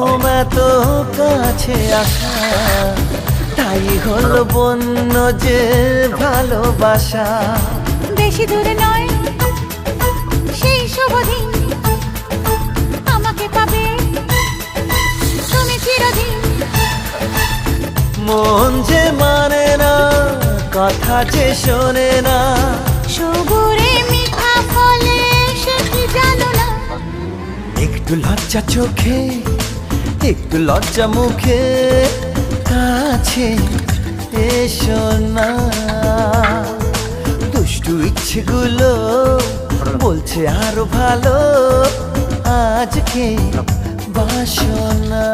প্রথম এত কাছে আসা, তাই হলো বন্য যে ভালোবাসা। বেশি দূরে নয় সেই শুভ দিন, আমাকে পাবে তুমি চিরদিন। মন যে মানে না, কথা যে শোনে না, সবুরে মিঠা ফলে সে কি জানো না। একটু লজ্জা চোখে, একটু লজ্জা মুখে, কাছে এসো না। দুষ্টু ইচ্ছেগুলো বলছে আরো ভালো, আজকে বাসনা।